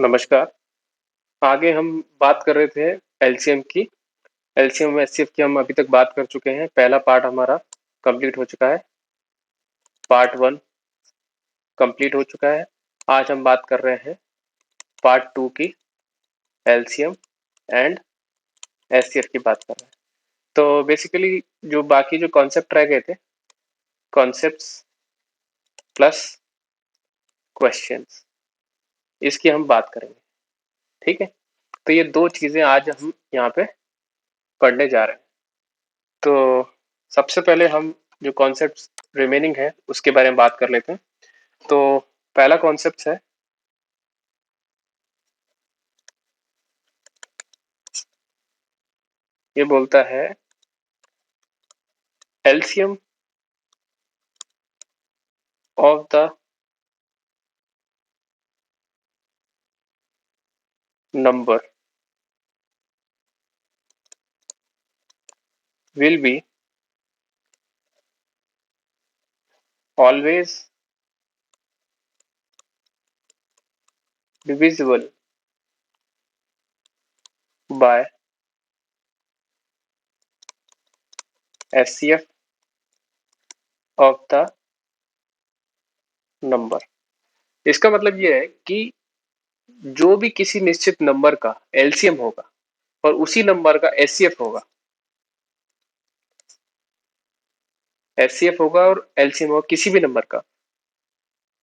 नमस्कार। आगे हम बात कर रहे थे एलसीएम की। एलसीएम एचसीएफ की हम अभी तक बात कर चुके हैं। पहला पार्ट हमारा कंप्लीट हो चुका है। पार्ट 1 कंप्लीट हो चुका है। आज हम बात कर रहे हैं पार्ट 2 की। एलसीएम एंड एचसीएफ की बात कर रहे हैं। तो बेसिकली जो बाकी जो कॉन्सेप्ट रह गए थे, कॉन्सेप्ट्स प्लस क्वेश्चंस, इसकी हम बात करेंगे। ठीक है, तो ये दो चीजें आज हम यहाँ पे पढ़ने जा रहे हैं। तो सबसे पहले हम जो कॉन्सेप्ट्स रिमेनिंग है उसके बारे में बात कर लेते हैं। तो पहला कॉन्सेप्ट है ये बोलता है LCM of the number will be always divisible by HCF of the number. इसका मतलब ये है कि जो भी किसी निश्चित नंबर का एलसीएम होगा और उसी नंबर का एचसीएफ होगा, एचसीएफ होगा और एलसीएम होगा किसी भी नंबर का,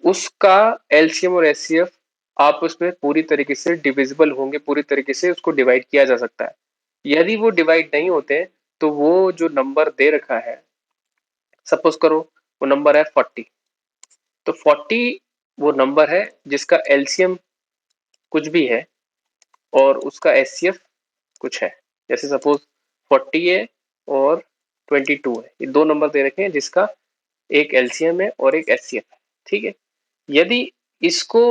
उसका एलसीएम और एचसीएफ आपस में पूरी तरीके से डिविजिबल होंगे, पूरी तरीके से उसको डिवाइड किया जा सकता है। यदि वो डिवाइड नहीं होते तो वो जो नंबर दे रखा है, सपोज करो वो नंबर है 40, तो 40 वो नंबर है जिसका एलसीएम कुछ भी है और उसका एचसीएफ कुछ है। जैसे सपोज 40 है और 22 है, ये दो नंबर दे रखे हैं जिसका एक एलसीएम है और एक एचसीएफ है। ठीक है, यदि इसको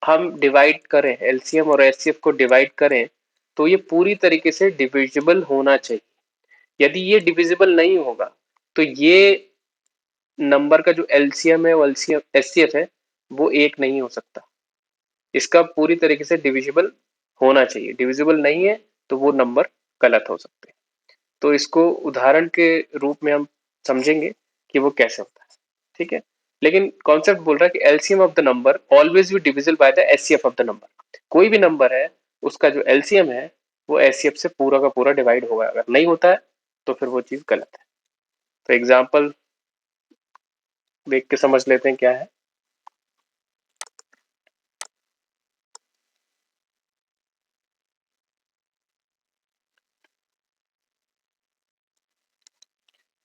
हम डिवाइड करें, एलसीएम और एचसीएफ को डिवाइड करें, तो ये पूरी तरीके से डिविजिबल होना चाहिए। यदि ये डिविजिबल नहीं होगा तो ये नंबर का जो एलसीएम है, एचसीएफ है, वो एक नहीं हो सकता। इसका पूरी तरीके से डिविजिबल होना चाहिए। डिविजिबल नहीं है तो वो नंबर गलत हो सकते हैं। तो इसको उदाहरण के रूप में हम समझेंगे कि वो कैसे होता है। ठीक है, लेकिन कॉन्सेप्ट बोल रहा है कि LCM of the number always be divisible by the HCF of the number. कोई भी नंबर है उसका जो एलसीएम है वो एचसीएफ से पूरा का पूरा डिवाइड होगा। अगर नहीं होता है तो फिर वो चीज गलत है। तो एग्जाम्पल देख के समझ लेते हैं क्या है।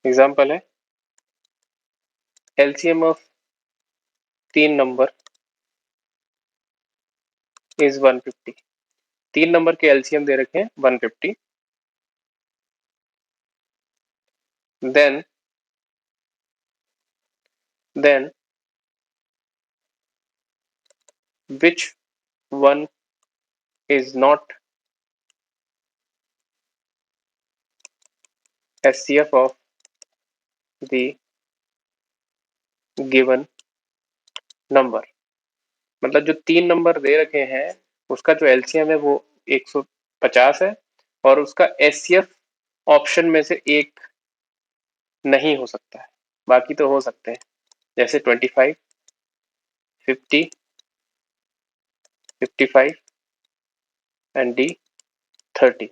एग्जाम्पल है एलसीएम ऑफ तीन नंबर इज 150। तीन नंबर के एलसीएम दे रखे हैं 150। Then which one is not HCF of the given number। मतलब जो तीन नंबर दे रखे हैं उसका जो एलसीएम है वो 150 है और उसका एचसीएफ ऑप्शन में से एक नहीं हो सकता है, बाकी तो हो सकते हैं। जैसे 25, 50, 55 एंड डी 30।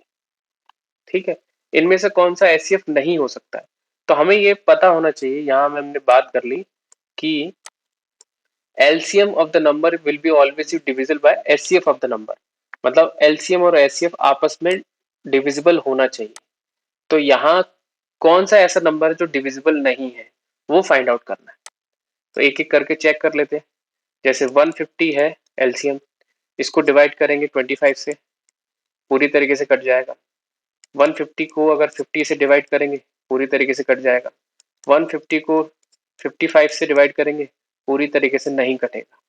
ठीक है, इनमें से कौन सा एचसीएफ नहीं हो सकता है? तो हमें ये पता होना चाहिए। यहाँ हमने बात कर ली कि LCM of the number will be always divisible by HCF of the number। मतलब LCM और HCF आपस में डिविजिबल होना चाहिए। तो यहाँ कौन सा ऐसा नंबर है जो डिविजिबल नहीं है, वो फाइंड आउट करना है। तो एक एक करके चेक कर लेते हैं। जैसे 150 है LCM, इसको डिवाइड करेंगे 25 से, पूरी तरीके से कट जाएगा। 150 को अगर 50 से डिवाइड करेंगे पूरी तरीके से कट जाएगा। 150 को 55 से डिवाइड करेंगे पूरी तरीके से नहीं कटेगा।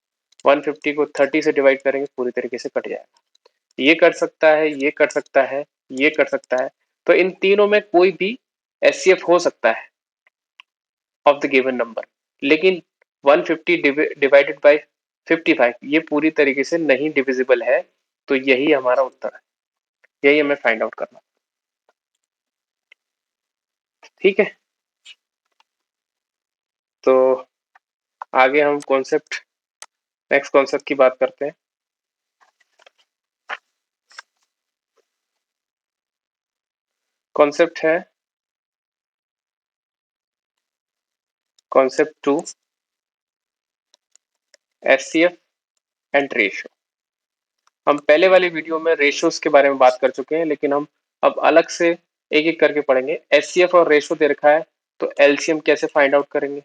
150 को 30 से डिवाइड करेंगे पूरी तरीके से कट जाएगा। ये कर सकता है, ये कर सकता है, ये कर सकता है। तो इन तीनों में कोई भी एचसीएफ हो सकता है ऑफ द गिवन नंबर, लेकिन 150 डिवाइडेड बाय 55 ये पूरी तरीके से नहीं डिविजिबल है, तो यही हमारा उत्तर है, यही हमें फाइंड आउट करना। ठीक है, तो आगे हम नेक्स्ट कॉन्सेप्ट की बात करते हैं। कॉन्सेप्ट है कॉन्सेप्ट 2, एचसीएफ एंड रेशियो। हम पहले वाली वीडियो में रेशियोज के बारे में बात कर चुके हैं, लेकिन हम अब अलग से एक एक करके पढ़ेंगे। एचसीएफ और रेशियो दे रखा है, तो एलसीएम कैसे फाइंड आउट करेंगे,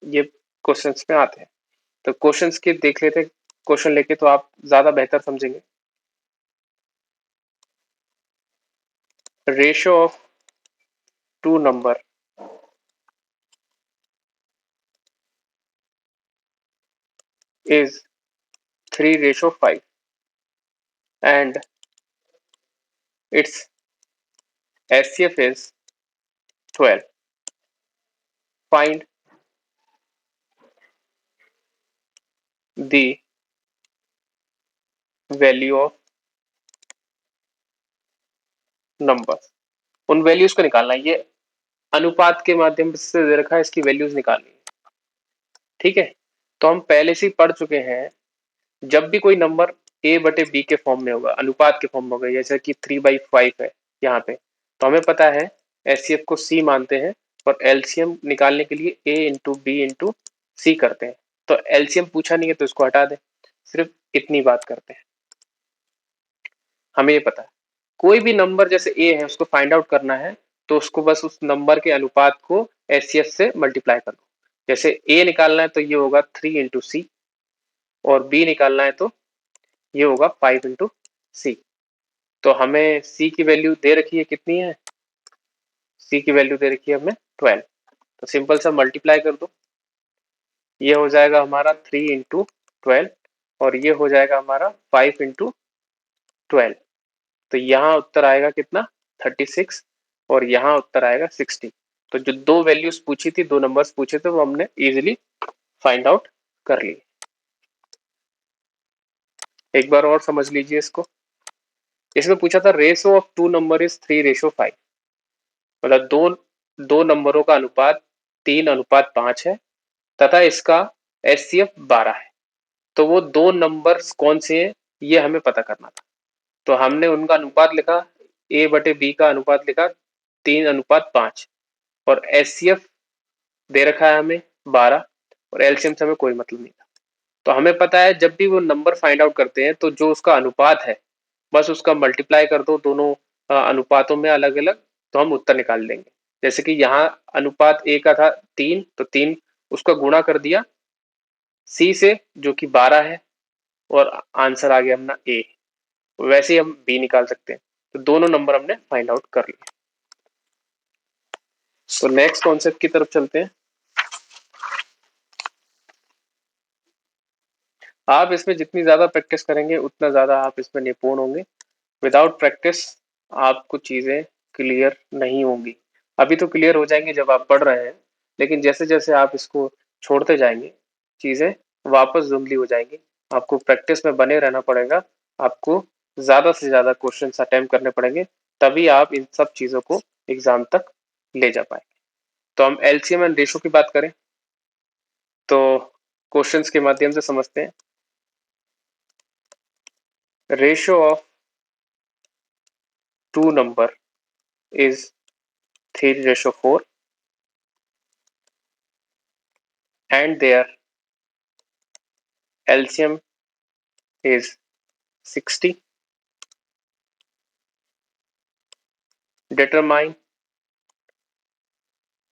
ये क्वेश्चंस में आते हैं। तो क्वेश्चंस के देख लेते हैं, क्वेश्चन लेके तो आप ज्यादा बेहतर समझेंगे। Ratio of two number is 3:5 and its HCF is 12. Find the value of numbers. उन वैल्यूज को निकालना है, ये अनुपात के माध्यम से दे रखा है, इसकी वैल्यूज निकालनी है। ठीक है, तो हम पहले से ही पढ़ चुके हैं, जब भी कोई नंबर a बटे b के फॉर्म में होगा, अनुपात के फॉर्म में होगा, जैसे कि 3/5 है यहाँ पे, तो हमें पता है एचसीएफ को c मानते हैं और एलसीएम निकालने के लिए a इंटू बी इंटू सी करते हैं। तो एलसीएम पूछा नहीं है तो इसको हटा दें, सिर्फ इतनी बात करते हैं। हमें ये पता है कोई भी नंबर जैसे a है उसको फाइंड आउट करना है, तो उसको बस उस नंबर के अनुपात को एचसीएफ से मल्टीप्लाई कर दो। जैसे a निकालना है तो ये होगा 3 इंटू सी, और b निकालना है तो ये होगा 5 इंटू सी। तो हमें c की वैल्यू दे रखी है, कितनी है, c की वैल्यू दे रखी है हमें 12। तो सिंपल सा मल्टीप्लाई कर दो, ये हो जाएगा हमारा 3 इंटू 12 और ये हो जाएगा हमारा 5 इंटू 12। तो यहाँ उत्तर आएगा कितना, 36, और यहाँ उत्तर आएगा 60। तो जो दो वैल्यूज पूछी थी, दो नंबर्स पूछे थे, वो हमने इजिली फाइंड आउट कर लिए। एक बार और समझ लीजिए इसको। इसमें पूछा था ratio of two number is 3:5, मतलब दो नंबरों का अनुपात 3:5 है तथा इसका एचसीएफ 12 है। तो वो दो नंबर्स कौन से हैं, ये हमें पता करना था। तो हमने उनका अनुपात लिखा, ए बटे बी का अनुपात लिखा 3:5, और एचसीएफ दे रखा है हमें 12, और एलसीएम से हमें कोई मतलब नहीं था। तो हमें पता है जब भी वो नंबर फाइंड आउट करते हैं, तो जो उसका अनुपात है बस उसका मल्टीप्लाई कर दो दोनों अनुपातों में अलग अलग, तो हम उत्तर निकाल लेंगे। जैसे कि यहाँ अनुपात ए का था 3, तो 3 उसका गुणा कर दिया सी से जो कि 12 है, और आंसर आ गया अपना ए। वैसे ही हम बी निकाल सकते हैं। तो दोनों नंबर हमने फाइंड आउट कर लिए। तो नेक्स्ट कॉन्सेप्ट की तरफ चलते हैं। आप इसमें जितनी ज्यादा प्रैक्टिस करेंगे उतना ज्यादा आप इसमें निपुण होंगे। विदाउट प्रैक्टिस आपको चीजें क्लियर नहीं होंगी। अभी तो क्लियर हो जाएंगे जब आप पढ़ रहे हैं, लेकिन जैसे जैसे आप इसको छोड़ते जाएंगे चीजें वापस धुंधली हो जाएंगी। आपको प्रैक्टिस में बने रहना पड़ेगा, आपको ज्यादा से ज्यादा क्वेश्चन अटेम्प्ट करने पड़ेंगे, तभी आप इन सब चीजों को एग्जाम तक ले जा पाएंगे। तो हम एलसीएम एंड रेशो की बात करें तो क्वेश्चंस के माध्यम से समझते हैं। Ratio of two number is 3:4 and their LCM is 60. Determine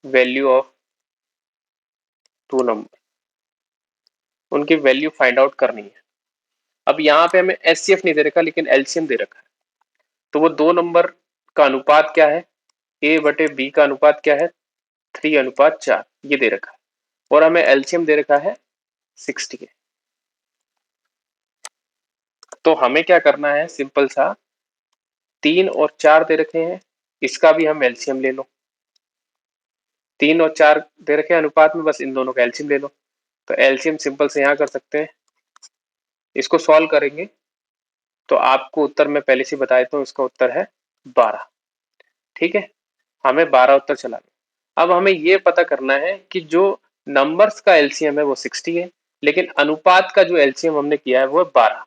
value of two number, उनकी वैल्यू फाइंड आउट करनी है। अब यहाँ पे हमें एचसीएफ नहीं दे रखा, लेकिन एलसीएम दे रखा है। तो वो दो नंबर का अनुपात क्या है, ए बटे बी का अनुपात क्या है, 3:4, ये दे रखा है, और हमें एलसीएम दे रखा है 60। तो हमें क्या करना है, सिंपल सा 3 और 4 दे रखे हैं, इसका भी हम एलसीएम ले लो। 3 और 4 दे रखे हैं अनुपात में, बस इन दोनों का एलसीएम ले लो। तो एलसीएम सिंपल से यहाँ कर सकते हैं, इसको सॉल्व करेंगे तो आपको उत्तर मैं पहले से बता देता हूँ, इसका उत्तर है 12। ठीक है, हमें 12 उत्तर चला गया। अब हमें ये पता करना है कि जो नंबर्स का एलसीएम है वो 60 है, लेकिन अनुपात का जो एलसीएम हमने किया है वो है 12।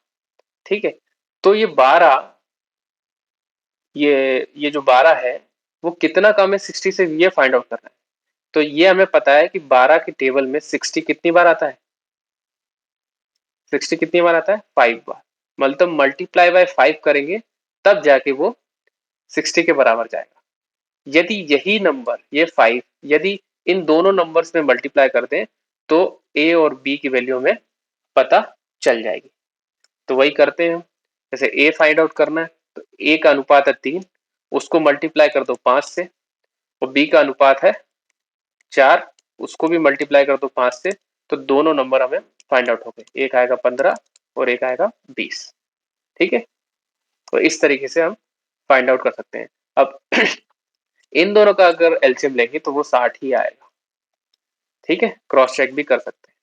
ठीक है, तो ये 12, ये जो 12 है वो कितना कम है 60 से, ये फाइंड आउट करना है। तो ये हमें पता है कि 12 के टेबल में 60 कितनी बार आता है, 60 कितनी बार आता है, 5 बार। मतलब मल्टीप्लाई बाय 5 करेंगे तब जाके वो 60 के बराबर जाएगा। यदि यही नंबर, ये 5, यदि इन दोनों नंबर्स में मल्टीप्लाई कर दें तो ए और बी की वैल्यू हमें पता चल जाएगी। तो वही करते हैं हम। जैसे ए फाइंड आउट करना है तो ए का अनुपात है 3, उसको मल्टीप्लाई कर दो 5 से, और बी का अनुपात है 4, उसको भी मल्टीप्लाई कर दो 5 से। तो दोनों नंबर हमें फाइंड आउट हो गए, एक आएगा 15 और एक आएगा 20। ठीक है, तो इस तरीके से हम फाइंड आउट कर सकते हैं। अब इन दोनों का अगर एलसीएम लेंगे तो वो 60 ही आएगा। ठीक है, क्रॉस चेक भी कर सकते हैं।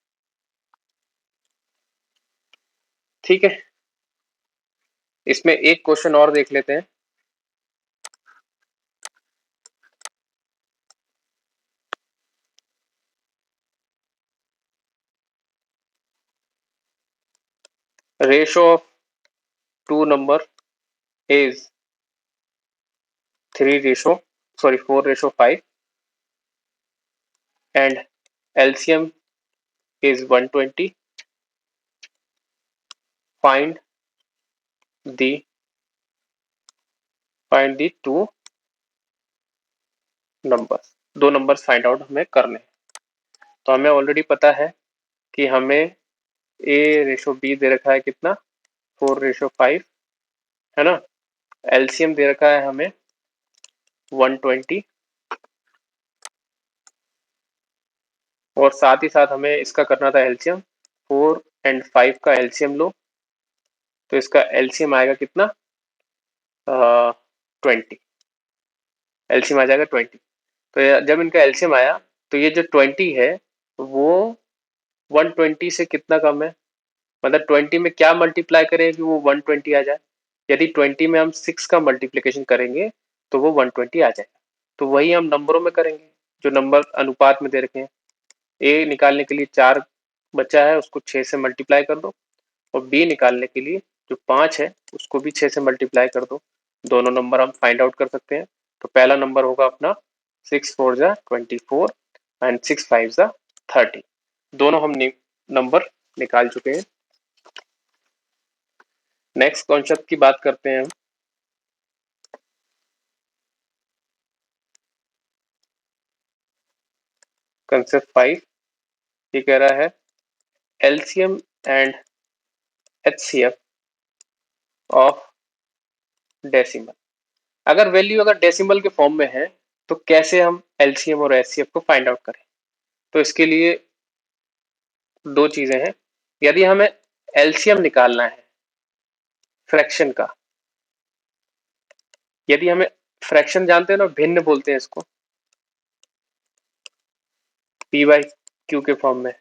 ठीक है, इसमें एक क्वेश्चन और देख लेते हैं। Ratio of two number is 4:5 and LCM is 120. Find the two numbers. दो नंबर्स फाइंड आउट हमें करने हैं। तो हमें ऑलरेडी पता है कि हमें ए रेशो बी दे रखा है कितना, 4:5, है ना। एलसीएम दे रखा है हमें 120, और साथ ही साथ हमें इसका करना था एलसीएम। 4 और 5 का एलसीएम लो तो इसका एलसीएम आएगा कितना, 20। एलसीएम आ जाएगा 20। तो जब इनका एलसीएम आया तो ये जो 20 है वो 120 से कितना कम है, मतलब 20 में क्या मल्टीप्लाई करें कि वो 120 आ जाए। यदि 20 में हम 6 का मल्टीप्लिकेशन करेंगे तो वो 120 आ जाएगा। तो वही हम नंबरों में करेंगे, जो नंबर अनुपात में दे रखे हैं। ए निकालने के लिए 4 बचा है, उसको 6 से मल्टीप्लाई कर दो, और बी निकालने के लिए जो 5 है उसको भी 6 से मल्टीप्लाई कर दो। दोनों नंबर हम फाइंड आउट कर सकते हैं। तो पहला नंबर होगा अपना 6×4 = 24 एंड 6×5 = 30। दोनों हम नंबर निकाल चुके हैं। नेक्स्ट कॉन्सेप्ट की बात करते हैं हम। कंसेप्ट 5 ये कह रहा है LCM and HCF of decimal. अगर वैल्यू डेसिमल के फॉर्म में है तो कैसे हम एलसीएम और एचसीएफ को फाइंड आउट करें। तो इसके लिए दो चीजें हैं। यदि हमें एलसीएम निकालना है फ्रैक्शन का, यदि हमें फ्रैक्शन जानते हैं ना, भिन्न बोलते हैं इसको, पी बाई क्यू के फॉर्म में,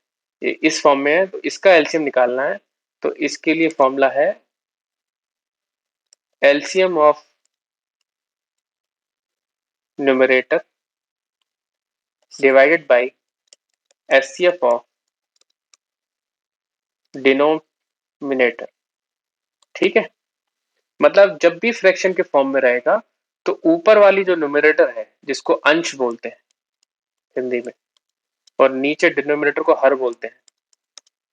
इस फॉर्म में है, तो इसका एलसीएम निकालना है। तो इसके लिए फॉर्मूला है LCM of numerator divided by HCF of denominator. ठीक है, मतलब जब भी फ्रैक्शन के फॉर्म में रहेगा तो ऊपर वाली जो न्यूमरेटर है जिसको अंश बोलते हैं हिंदी में, और नीचे डिनोमिनेटर को हर बोलते हैं।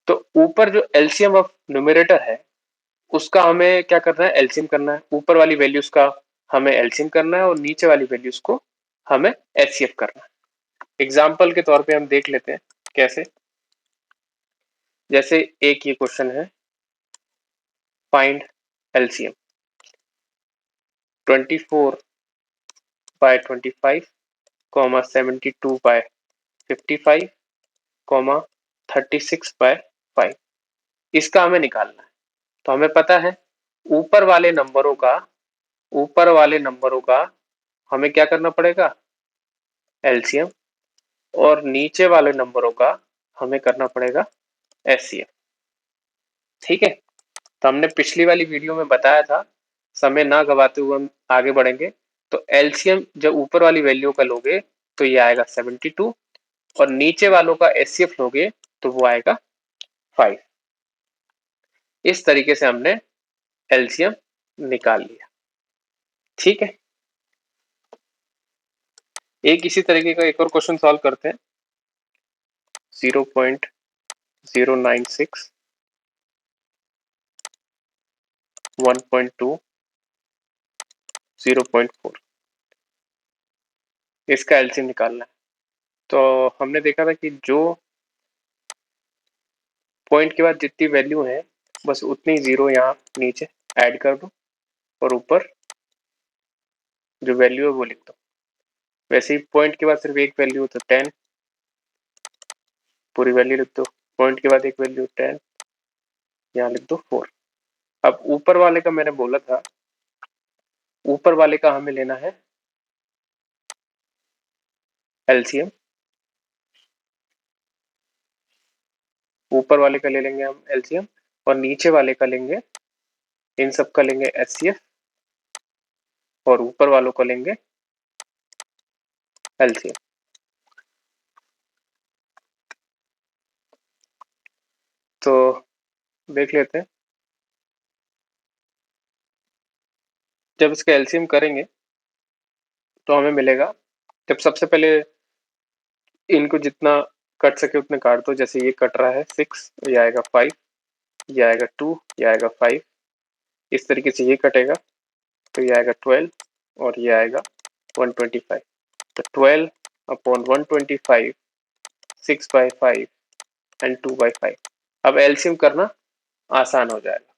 तो ऊपर जो एलसीएम ऑफ न्यूमरेटर है उसका हमें क्या करना है, एलसीएम करना है। ऊपर वाली वैल्यूज का हमें एलसीएम करना है और नीचे वाली वैल्यूज को हमें एचसीएफ करना है। एग्जाम्पल के तौर पे हम देख लेते हैं कैसे। जैसे एक ये क्वेश्चन है, फाइंड एलसीएम 24/25, 72/55, 36/5। इसका हमें निकालना है। तो हमें पता है ऊपर वाले नंबरों का, ऊपर वाले नंबरों का हमें क्या करना पड़ेगा, एलसीएम, और नीचे वाले नंबरों का हमें करना पड़ेगा एचसीएफ। ठीक है, तो हमने पिछली वाली वीडियो में बताया था, समय ना गवाते हुए हम आगे बढ़ेंगे। तो एलसीएम जब ऊपर वाली वैल्यू का लोगे तो ये आएगा 72, और नीचे वालों का एचसीएफ लोगे तो वो आएगा 5। इस तरीके से हमने एलसीएम निकाल लिया। ठीक है, एक इसी तरीके का एक और क्वेश्चन सॉल्व करते हैं। 0.096, 1.2, 0.4, इसका एलसीएम निकालना है। तो हमने देखा था कि जो पॉइंट के बाद जितनी वैल्यू है बस उतनी जीरो यहाँ नीचे ऐड कर दो, और ऊपर जो वैल्यू है वो लिख दो। वैसे ही पॉइंट के बाद सिर्फ एक वैल्यू हो तो 10, पूरी वैल्यू लिख दो। पॉइंट के बाद एक वैल्यू 10, यहाँ लिख दो 4। अब ऊपर वाले का मैंने बोला था, ऊपर वाले का हमें लेना है एलसीएम। ऊपर वाले का ले लेंगे हम एलसीएम, और नीचे वाले का लेंगे, इन सब का लेंगे एचसीएफ, और ऊपर वालों का लेंगे एलसीएम। तो देख लेते हैं, जब इसका एलसीएम करेंगे तो हमें मिलेगा, जब सबसे पहले इनको जितना कट सके उतने काट दो। जैसे ये कट रहा है 6, ये आएगा 5, ये आएगा 2, ये आएगा 5। इस तरीके से ये कटेगा तो ये आएगा 12, और ये आएगा 125। तो 12 अपॉन 125, 6/5 एंड 2/5। अब एलसीएम करना आसान हो जाएगा।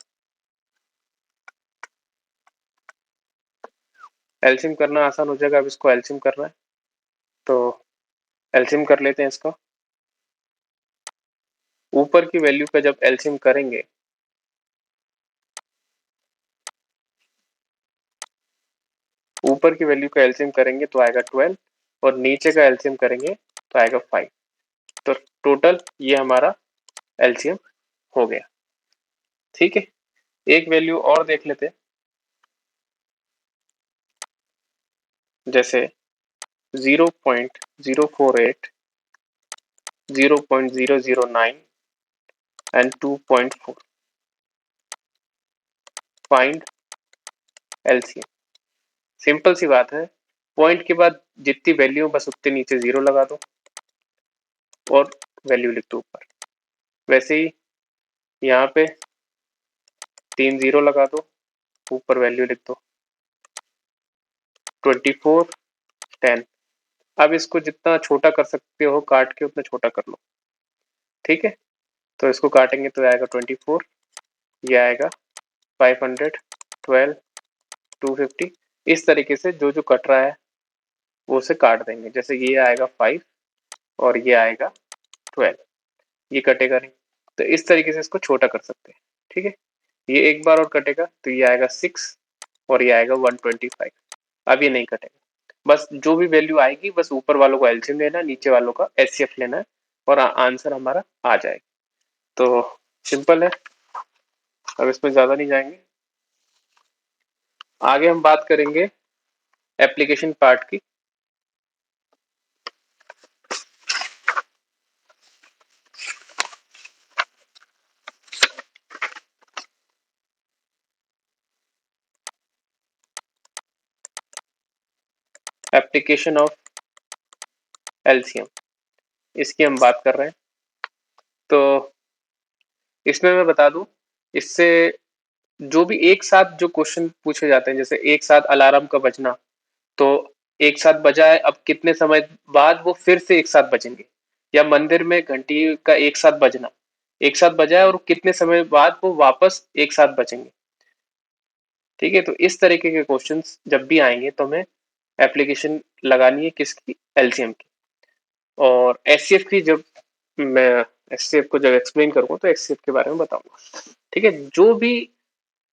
एलसीएम करना आसान हो जाएगा। अब इसको एलसीएम करना है, तो एलसीएम कर लेते हैं इसका। ऊपर की वैल्यू का जब एलसीएम करेंगे, ऊपर की वैल्यू का एलसीएम करेंगे तो आएगा 12, और नीचे का एलसीएम करेंगे तो आएगा 5। तो टोटल ये हमारा एलसीएम हो गया। ठीक है, एक वैल्यू और देख लेते हैं। जैसे 0.048, 0.009 एंड 2.4। Find LCM. सिंपल सी बात है, पॉइंट के बाद जितनी वैल्यू बस उतने नीचे जीरो लगा दो और वैल्यू लिख दो ऊपर। वैसे ही यहाँ पे 3 जीरो लगा दो, ऊपर वैल्यू लिख दो 24, 10। अब इसको जितना छोटा कर सकते हो काट के उतना छोटा कर लो। ठीक है, तो इसको काटेंगे तो आएगा 24, ये आएगा 500, 12, 250। इस तरीके से जो जो कट रहा है वो उसे काट देंगे। जैसे ये आएगा 5 और ये आएगा 12, ये कटेगा नहीं, तो इस तरीके से इसको छोटा कर सकते हैं। ठीक है, ये एक बार और कटेगा तो ये आएगा 6 और ये आएगा 125। अब ये नहीं कटेगा। बस जो भी वैल्यू आएगी बस ऊपर वालों को एलसीएम लेना है, नीचे वालों का एचसीएफ लेना है, और आंसर हमारा आ जाएगा। तो सिंपल है, अब इसमें ज्यादा नहीं जाएंगे। आगे हम बात करेंगे एप्लीकेशन पार्ट की। एप्लीकेशन ऑफ एलसीएम, इसकी हम बात कर रहे हैं। तो इसमें मैं बता दूं, इससे जो भी एक साथ जो क्वेश्चन पूछे जाते हैं, जैसे एक साथ अलार्म का बजना, तो एक साथ बजाए अब कितने समय बाद वो फिर से एक साथ बजेंगे, या मंदिर में घंटी का एक साथ बजना, एक साथ बजाए और कितने समय बाद वो वापस एक साथ बजेंगे। ठीक है, तो इस तरीके के क्वेश्चंस जब भी आएंगे तो हमें एप्लीकेशन लगानी है किसकी, एलसीएम की। और एचसीएफ की जब मैं एचसीएफ को जब एक्सप्लेन करूंगा तो एचसीएफ के बारे में बताऊंगा। ठीक है, जो भी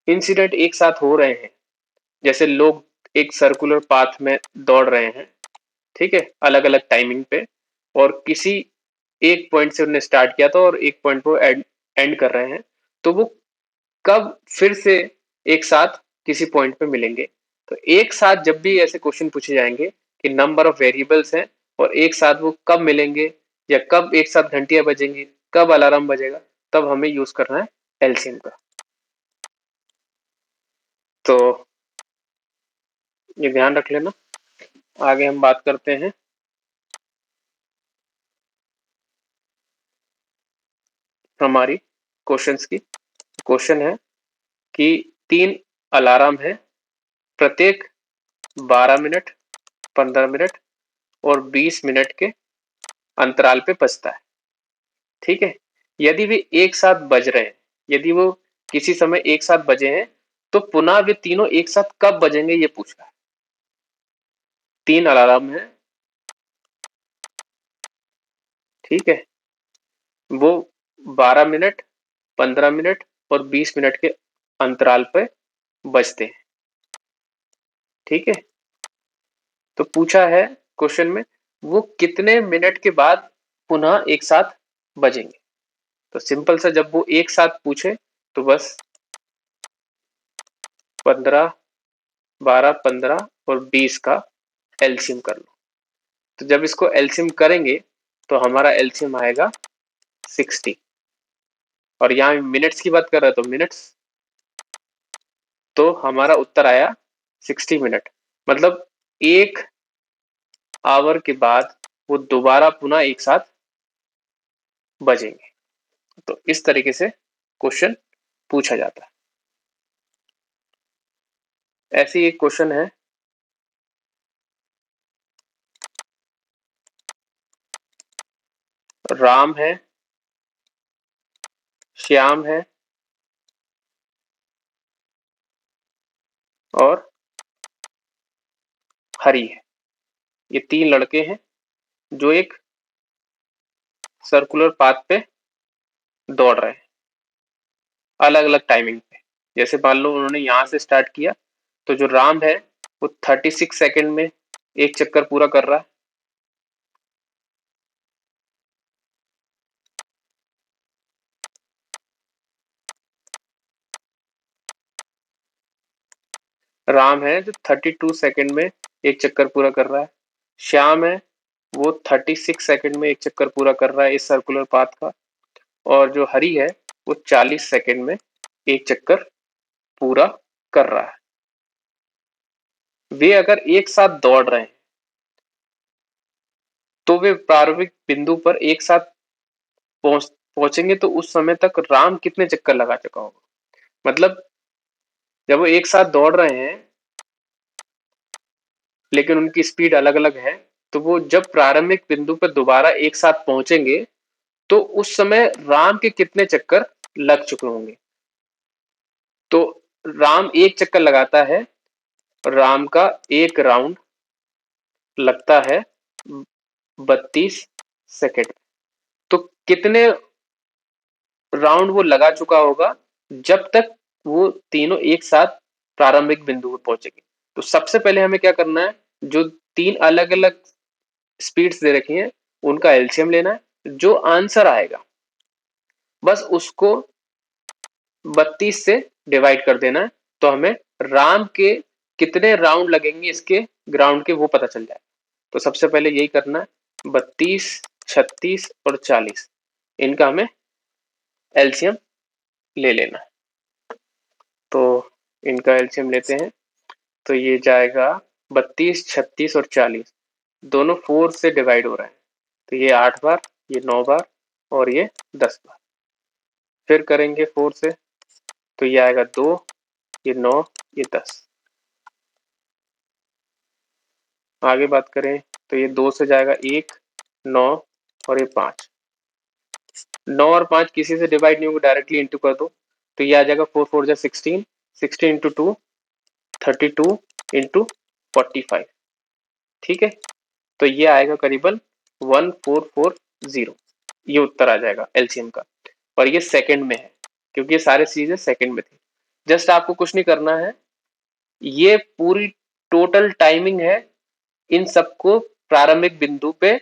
इंसिडेंट एक साथ हो रहे हैं, जैसे लोग एक सर्कुलर पाथ में दौड़ रहे हैं, ठीक है, अलग अलग टाइमिंग पे, और किसी एक पॉइंट से उन्होंने स्टार्ट किया था और एक पॉइंट पर एंड कर रहे हैं, तो वो कब फिर से एक साथ किसी पॉइंट पे मिलेंगे। तो एक साथ जब भी ऐसे क्वेश्चन पूछे जाएंगे कि नंबर ऑफ वेरिएबल्स हैं और एक साथ वो कब मिलेंगे या कब एक साथ घंटियां बजेंगी, कब अलार्म बजेगा, तब हमें यूज करना है एलसीएम का। तो ये ध्यान रख लेना। आगे हम बात करते हैं हमारी क्वेश्चंस की। क्वेश्चन है कि 3 अलार्म है, प्रत्येक 12 मिनट, 15 मिनट और 20 मिनट के अंतराल पे बजता है। ठीक है, यदि वे एक साथ बज रहे हैं, यदि वो किसी समय एक साथ बजे हैं, तो पुनः वे तीनों एक साथ कब बजेंगे ये पूछ रहा है। 3 अलार्म है, ठीक है, वो 12 मिनट, 15 मिनट और 20 मिनट के अंतराल पर बजते हैं। ठीक है, तो पूछा है क्वेश्चन में वो कितने मिनट के बाद पुनः एक साथ बजेंगे। तो सिंपल सा, जब वो एक साथ पूछे तो बस 15, 12, 15 और 20 का एलसीएम कर लो। तो जब इसको एलसीएम करेंगे तो हमारा एलसीएम आएगा 60। और यहाँ मिनट्स की बात कर रहा है तो मिनट्स, तो हमारा उत्तर आया 60 मिनट। मतलब 1 आवर के बाद वो दोबारा पुनः एक साथ बजेंगे। तो इस तरीके से क्वेश्चन पूछा जाता है। ऐसी एक क्वेश्चन है, राम है, श्याम है और हरी है। ये 3 लड़के हैं जो एक सर्कुलर पाथ पे दौड़ रहे हैं अलग अलग टाइमिंग पे। जैसे मान लो उन्होंने यहां से स्टार्ट किया, तो जो राम है वो 36 सेकेंड में एक चक्कर पूरा कर रहा है। राम है जो 32 सेकेंड में एक चक्कर पूरा कर रहा है। श्याम है वो 36 सेकेंड में एक चक्कर पूरा कर रहा है इस सर्कुलर पाथ का। और जो हरी है वो 40 सेकेंड में एक चक्कर पूरा कर रहा है। वे अगर एक साथ दौड़ रहे हैं तो वे प्रारंभिक बिंदु पर एक साथ पहुंचेंगे, तो उस समय तक राम कितने चक्कर लगा चुका होगा। मतलब जब वो एक साथ दौड़ रहे हैं लेकिन उनकी स्पीड अलग अलग है, तो वो जब प्रारंभिक बिंदु पर दोबारा एक साथ पहुंचेंगे तो उस समय राम के कितने चक्कर लग चुके होंगे। तो राम एक चक्कर लगाता है, राम का एक राउंड लगता है 32 सेकेंड। तो कितने राउंड वो लगा चुका होगा जब तक वो तीनों एक साथ प्रारंभिक बिंदु पर पहुंचेंगे। तो सबसे पहले हमें क्या करना है, जो 3 अलग अलग स्पीड्स दे रखी हैं उनका एलसीएम लेना है। जो आंसर आएगा बस उसको 32 से डिवाइड कर देना है, तो हमें राम के कितने राउंड लगेंगे इसके ग्राउंड के वो पता चल जाए। तो सबसे पहले यही करना है, 32, 36 और 40 इनका हमें एलसीएम ले लेना है। तो इनका एलसीएम लेते हैं, तो ये जाएगा 32, 36 और 40 दोनों 4 से डिवाइड हो रहे हैं। तो ये 8 बार, ये 9 बार और ये 10 बार। फिर करेंगे 4 से, तो ये आएगा 2, ये 9, ये 10। आगे बात करें तो ये 2 से जाएगा 1, 9 और ये 5। 9 और 5 किसी से डिवाइड नहीं होगा, डायरेक्टली इंटू कर दो। तो ये आ जाएगा 4 4 जा 16, 16 इंटू 2 32 इंटू 45। ठीक है, तो ये आएगा करीबन 1440। ये उत्तर आ जाएगा एलसीएम का। और ये सेकंड में है क्योंकि ये सारे चीजें सेकंड में थी। जस्ट आपको कुछ नहीं करना है, ये पूरी टोटल टाइमिंग है इन सबको प्रारंभिक बिंदु पे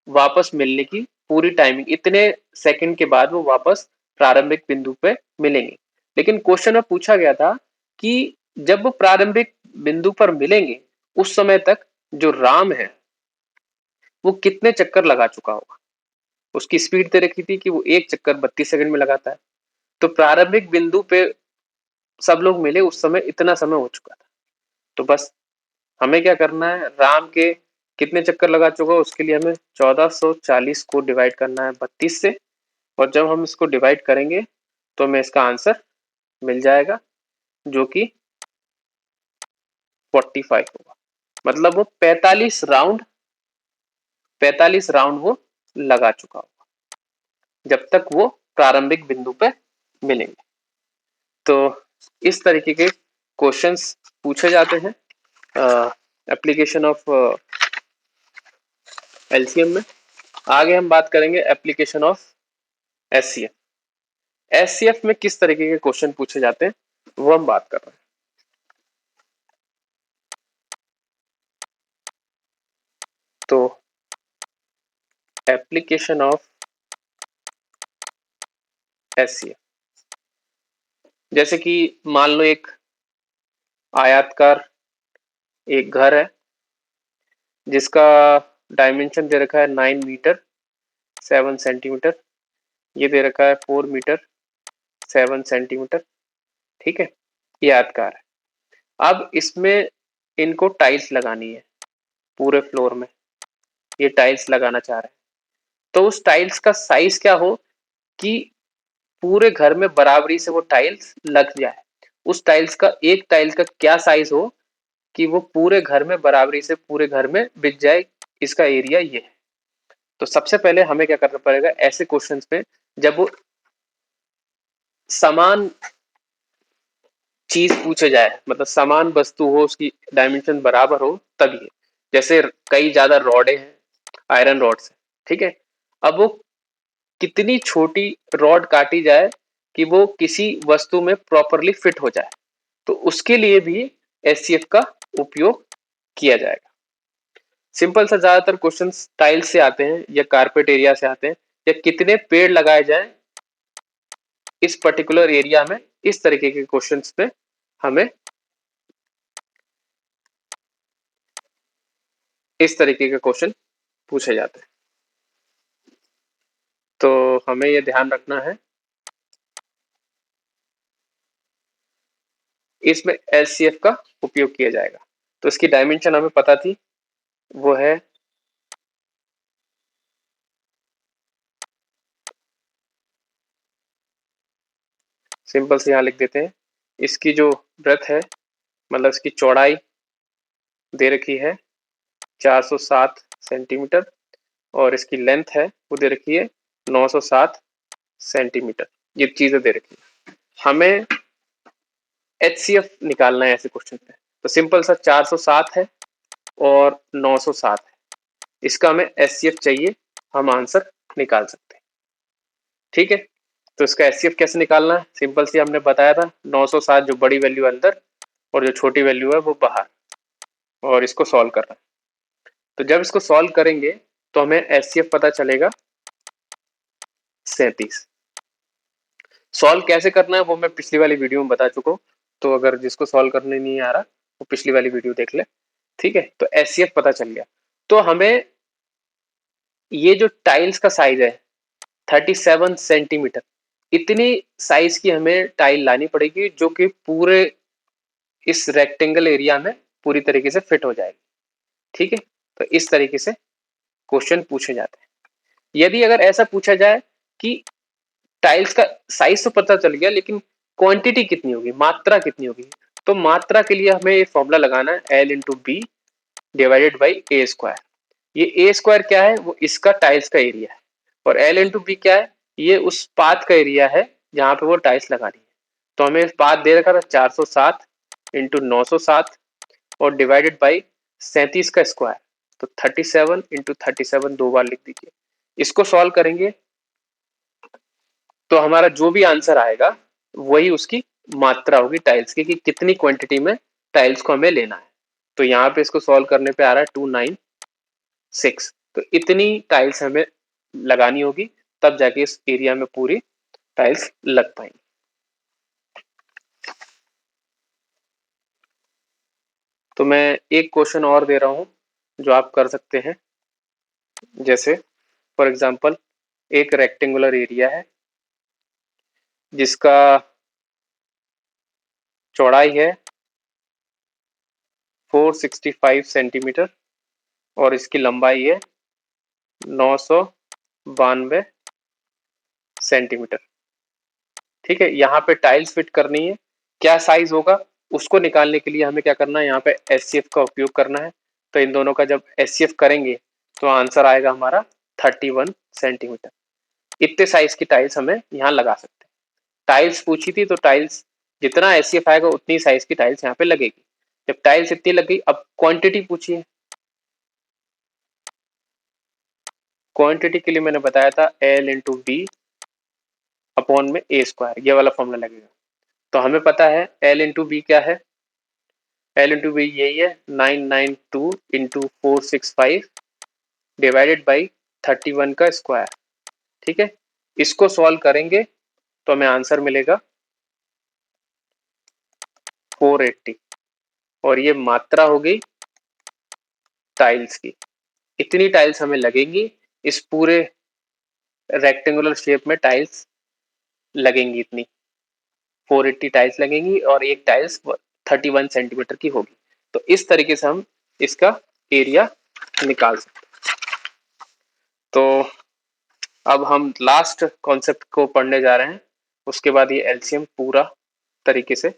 वापस मिलने की। पूरी टाइमिंग इतने सेकंड के बाद वो वापस प्रारंभिक बिंदु पे मिलेंगे। लेकिन क्वेश्चन में पूछा गया था कि जब वो प्रारंभिक बिंदु पर मिलेंगे उस समय तक जो राम है वो कितने चक्कर लगा चुका होगा। उसकी स्पीड दे रखी थी कि वो एक चक्कर 32 सेकंड में लगाता है। तो प्रारंभिक बिंदु पे सब लोग मिले उस समय इतना समय हो चुका था। तो बस हमें क्या करना है, राम के कितने चक्कर लगा चुका है उसके लिए हमें 1440 को डिवाइड करना है 32 से, और जब हम इसको डिवाइड करेंगे तो हमें इसका आंसर मिल जाएगा जो कि 45 होगा। मतलब वो 45 राउंड वो लगा चुका होगा जब तक वो प्रारंभिक बिंदु पे मिलेंगे। तो इस तरीके के क्वेश्चंस पूछे जाते हैं एप्लीकेशन ऑफ एलसीएम में। आगे हम बात करेंगे एप्लीकेशन ऑफ एचसीएफ। एचसीएफ में किस तरीके के क्वेश्चन पूछे जाते हैं वो हम बात कर रहे हैं। तो एप्लीकेशन ऑफ एचसीएफ, जैसे कि मान लो एक आयताकार एक घर है जिसका डायमेंशन दे रखा है 9 मीटर 7 सेंटीमीटर, ये दे रखा है 4 मीटर 7 सेंटीमीटर। ठीक है, ये आयताकार है। अब इसमें इनको टाइल्स लगानी है पूरे फ्लोर में, ये टाइल्स लगाना चाह रहे हैं। तो उस टाइल्स का साइज क्या हो कि पूरे घर में बराबरी से वो टाइल्स लग जाए। उस टाइल्स का एक टाइल्स का क्या साइज हो कि वो पूरे घर में बराबरी से पूरे घर में बिक जाए, इसका एरिया ये है। तो सबसे पहले हमें क्या करना पड़ेगा ऐसे क्वेश्चंस में, जब वो समान चीज पूछे जाए, मतलब समान वस्तु हो उसकी डायमेंशन बराबर हो तभी। जैसे कई ज्यादा रॉडे हैं आयरन रॉड से, ठीक है, अब वो कितनी छोटी रॉड काटी जाए कि वो किसी वस्तु में प्रॉपरली फिट हो जाए, तो उसके लिए भी एचसीएफ का उपयोग किया जाएगा। सिंपल सा ज्यादातर क्वेश्चन टाइल्स से आते हैं या कारपेट एरिया से आते हैं, या कितने पेड़ लगाए जाएं इस पर्टिकुलर एरिया में, इस तरीके के क्वेश्चंस पे हमें इस तरीके के क्वेश्चन पूछे जाते हैं। तो हमें यह ध्यान रखना है, इसमें एचसीएफ का उपयोग किया जाएगा। तो इसकी डायमेंशन हमें पता थी, वो है सिंपल से यहां लिख देते हैं। इसकी जो ब्रेथ है, मतलब इसकी चौड़ाई दे रखी है 407 सेंटीमीटर, और इसकी लेंथ है वो दे रखी है 907 सेंटीमीटर। ये चीजें दे रखी है। हमें एचसीएफ निकालना है ऐसे क्वेश्चन पे। तो सिंपल सा 407 है और 907 है, इसका हमें एचसीएफ चाहिए, हम आंसर निकाल सकते हैं। ठीक है, तो इसका एचसीएफ कैसे निकालना है, सिंपल सी हमने बताया था 907 जो बड़ी वैल्यू अंदर और जो छोटी वैल्यू है वो बाहर, और इसको सॉल्व करना है। तो जब इसको सॉल्व करेंगे तो हमें एचसीएफ पता चलेगा 37। सॉल्व कैसे करना है वो मैं पिछली वाली वीडियो में बता चुका हूँ, तो अगर जिसको सॉल्व करने नहीं आ रहा वो पिछली वाली वीडियो देख ले। ठीक है, तो एचसीएफ पता चल गया। तो हमें ये जो टाइल्स का साइज है 37 सेंटीमीटर, इतनी साइज की हमें टाइल लानी पड़ेगी जो कि पूरे इस रेक्टेंगल एरिया में पूरी तरीके से फिट हो जाएगी। ठीक है, तो इस तरीके से क्वेश्चन पूछे जाते हैं। यदि अगर ऐसा पूछा जाए कि टाइल्स का साइज तो पता चल गया लेकिन क्वांटिटी कितनी होगी, मात्रा कितनी होगी, तो मात्रा के लिए हमें ये फॉर्मूला लगाना है L into B divided by A square. ये ए स्क्वायर क्या है, वो इसका टाइल्स का एरिया है, और एल इंटू बी क्या है, ये उस पाथ का एरिया है जहां पे वो टाइल्स लगानी है। तो हमें पाथ दे रखा था 407 इंटू 907 और डिवाइडेड बाई 37 का स्क्वायर, तो 37 इंटू 37 दो बार लिख दीजिए। इसको सॉल्व करेंगे तो हमारा जो भी आंसर आएगा वही उसकी मात्रा होगी टाइल्स की, कि कितनी क्वांटिटी में टाइल्स को हमें लेना है। तो यहाँ पे इसको सॉल्व करने पे आ रहा है 296। तो इतनी टाइल्स हमें लगानी होगी तब जाके इस एरिया में पूरी टाइल्स लग पाएंगी। तो मैं एक क्वेश्चन और दे रहा हूं जो आप कर सकते हैं। जैसे फॉर एग्जांपल एक रेक्टेंगुलर एरिया है जिसका चौड़ाई है 465 सेंटीमीटर और इसकी लंबाई है 992 सेंटीमीटर। ठीक है, यहाँ पे टाइल्स फिट करनी है। क्या साइज होगा उसको निकालने के लिए हमें क्या करना है, यहाँ पे एचसीएफ का उपयोग करना है। तो इन दोनों का जब एचसीएफ करेंगे तो आंसर आएगा हमारा 31 सेंटीमीटर। इतने साइज की टाइल्स हमें यहाँ लगा सकते हैं। टाइल्स पूछी थी तो टाइल्स जितना एचसीएफ आएगा उतनी साइज की टाइल्स यहाँ पे लगेगी। जब टाइल्स इतनी लग गई, अब क्वांटिटी पूछी है। क्वांटिटी के लिए मैंने बताया था L इंटू बी अपॉन में ए स्क्वायर, ये वाला फॉर्मूला लगेगा। तो हमें पता है L इंटू बी क्या है, L इंटू बी यही है 992 इंटू 465 डिवाइडेड बाई 31 का स्क्वायर। ठीक है, इसको सॉल्व करेंगे तो हमें आंसर मिलेगा 480 और ये मात्रा हो गई टाइल्स की। इतनी टाइल्स हमें लगेंगी, इस पूरे रेक्टेंगुलर शेप में टाइल्स लगेंगी, इतनी 480 टाइल्स लगेंगी और एक टाइल्स 31 सेंटीमीटर की होगी। तो इस तरीके से हम इसका एरिया निकाल सकते। तो अब हम लास्ट कॉन्सेप्ट को पढ़ने जा रहे हैं, उसके बाद ये एलसीएम पूरा तरीके से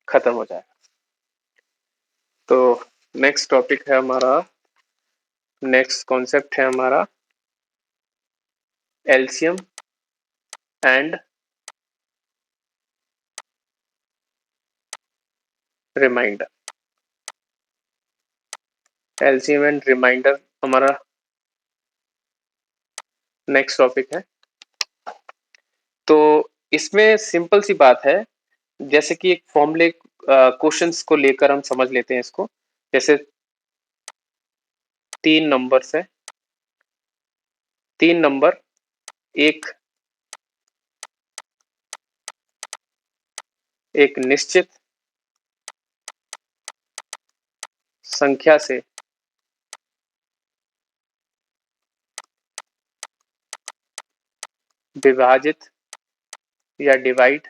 खत्म हो जाएगा। तो नेक्स्ट टॉपिक है हमारा, नेक्स्ट कॉन्सेप्ट है हमारा LCM and reminder. LCM and reminder हमारा नेक्स्ट टॉपिक है। तो इसमें सिंपल सी बात है, जैसे कि एक फॉर्मूले क्वेश्चंस को लेकर हम समझ लेते हैं इसको। जैसे 3 नंबर्स है, 3 नंबर एक निश्चित संख्या से विभाजित या डिवाइड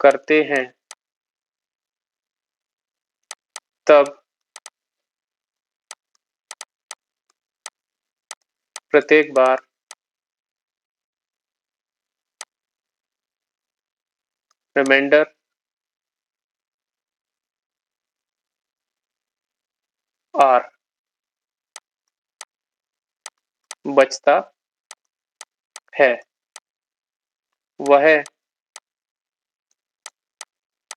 करते हैं तब प्रत्येक बार रिमाइंडर आर बचता है, वह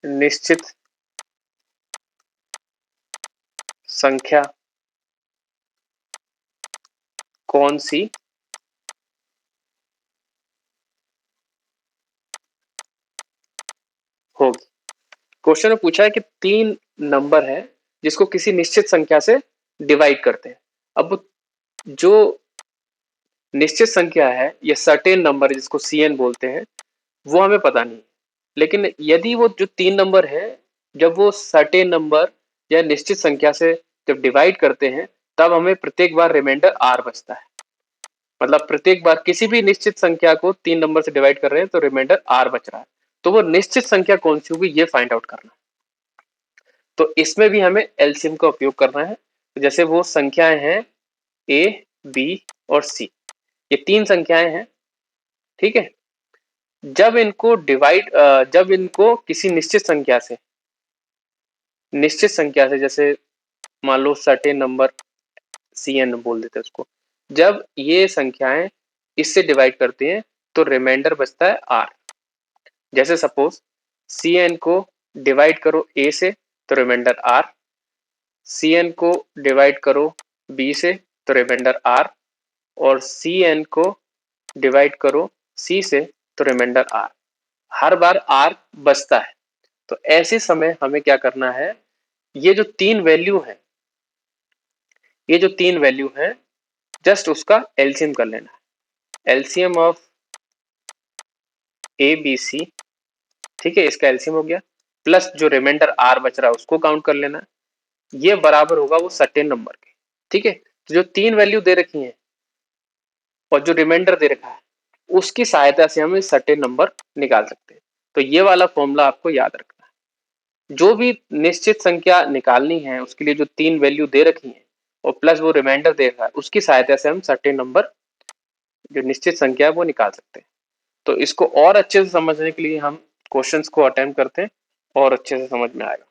निश्चित संख्या कौन सी होगी। क्वेश्चन में पूछा है कि 3 नंबर है जिसको किसी निश्चित संख्या से डिवाइड करते हैं। अब जो निश्चित संख्या है या सर्टेन नंबर जिसको सीएन बोलते हैं, वो हमें पता नहीं। लेकिन यदि वो जो 3 नंबर है, जब वो सर्टेन नंबर या निश्चित संख्या से जब डिवाइड करते हैं तब हमें प्रत्येक बार रिमाइंडर आर बचता है। मतलब प्रत्येक बार किसी भी निश्चित संख्या को 3 नंबर से डिवाइड कर रहे हैं तो रिमाइंडर आर बच रहा है। तो वो निश्चित संख्या कौन सी होगी ये फाइंड आउट करना है। तो इसमें भी हमें एलसीएम का उपयोग करना है। जैसे वो संख्याएं हैं ए, बी और सी, ये 3 संख्याएं हैं। ठीक है, जब इनको किसी निश्चित संख्या से जैसे मान लो सर्टेन नंबर सी एन बोल देते हैं उसको, जब ये संख्याएं इससे डिवाइड करती हैं तो रिमाइंडर बचता है आर। जैसे सपोज सी एन को डिवाइड करो ए से तो रिमाइंडर आर, सी एन को डिवाइड करो बी से तो रिमाइंडर आर, और सी एन को डिवाइड करो सी से तो रिमाइंडर आर। हर बार आर बचता है। तो ऐसे समय हमें क्या करना है, ये जो तीन वैल्यू है, ये जो तीन वैल्यू है जस्ट उसका एलसीएम कर लेना है। LCM of A B C, ठीक है, इसका एलसीएम हो गया, प्लस जो रिमाइंडर आर बच रहा है उसको काउंट कर लेना, ये बराबर होगा वो सर्टेन नंबर के। ठीक है, तो जो तीन वैल्यू दे रखी हैं और जो रिमाइंडर दे रखा है उसकी सहायता से हम सर्टेन नंबर निकाल सकते हैं। तो ये वाला फॉर्मूला आपको याद रखना है। जो भी निश्चित संख्या निकालनी है उसके लिए जो तीन वैल्यू दे रखी है और प्लस वो रिमाइंडर दे रखा है उसकी सहायता से हम सर्टेन नंबर, जो निश्चित संख्या है, वो निकाल सकते हैं। तो इसको और अच्छे से समझने के लिए हम क्वेश्चंस को अटेम्प्ट करते हैं और अच्छे से समझ में आएगा।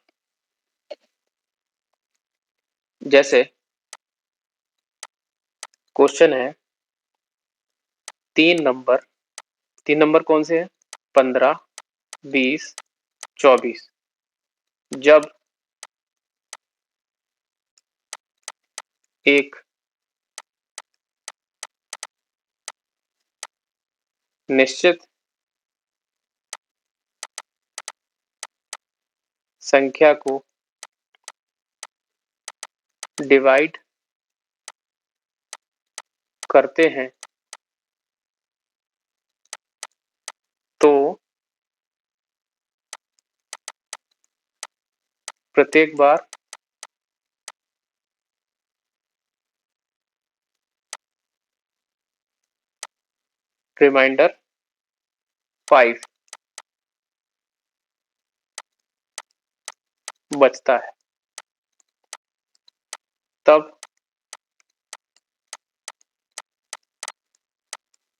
जैसे क्वेश्चन है, तीन नंबर कौन से हैं? 15, 20, 24। जब एक निश्चित संख्या को डिवाइड करते हैं तो प्रत्येक बार रिमाइंडर 5 बचता है। तब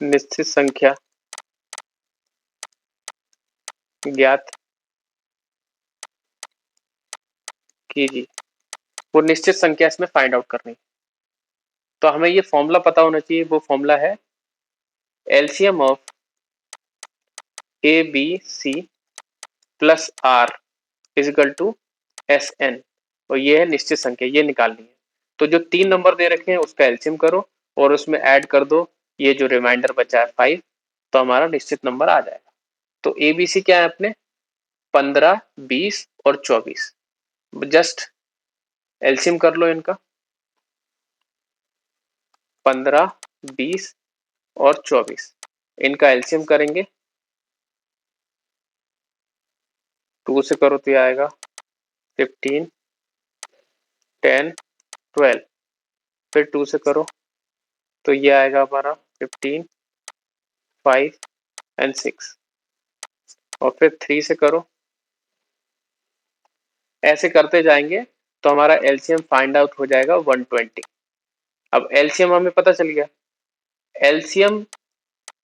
निश्चित संख्या ज्ञात कीजिए। वो निश्चित संख्या इसमें फाइंड आउट करनी, तो हमें ये फॉर्मूला पता होना चाहिए। वो फॉर्मूला है LCM of A B C plus R is equal to S N, और ये है निश्चित संख्या, ये निकालनी है। तो जो तीन नंबर दे रखे हैं उसका एलसीएम करो और उसमें ऐड कर दो ये जो रिमाइंडर बचा है 5, तो हमारा निश्चित नंबर आ जाएगा। तो एबीसी क्या है अपने? 15, 20 और 24। जस्ट एलसीएम कर लो इनका, 15, 20 और 24, इनका एलसीएम करेंगे, 2 से करो तो ये आएगा 15, 10, 12, फिर 2 से करो तो ये आएगा हमारा 15, 5 एंड 6, और फिर 3 से करो। ऐसे करते जाएंगे तो हमारा एलसीएम फाइंड आउट हो जाएगा 120। अब एलसीएम हमें पता चल गया, LCM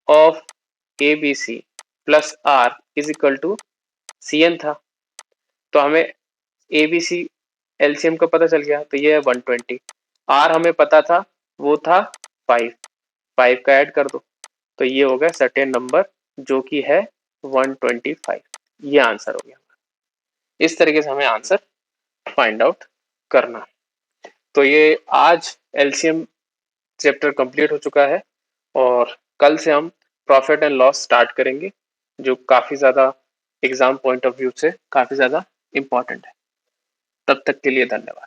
of A B C plus R is equal to C N था, तो हमें ए बी सी एलसीएम का पता चल गया, तो ये है 120। आर हमें पता था, वो था 5, 5 का ऐड कर दो, तो ये हो गया सर्टेन नंबर जो कि है 125। ये आंसर हो गया। इस तरीके से हमें आंसर फाइंड आउट करना है। तो ये आज एलसीएम चैप्टर कंप्लीट हो चुका है और कल से हम प्रॉफिट एंड लॉस स्टार्ट करेंगे, जो काफी ज्यादा एग्जाम पॉइंट ऑफ व्यू से काफी ज्यादा इंपॉर्टेंट है। तब तक के लिए धन्यवाद।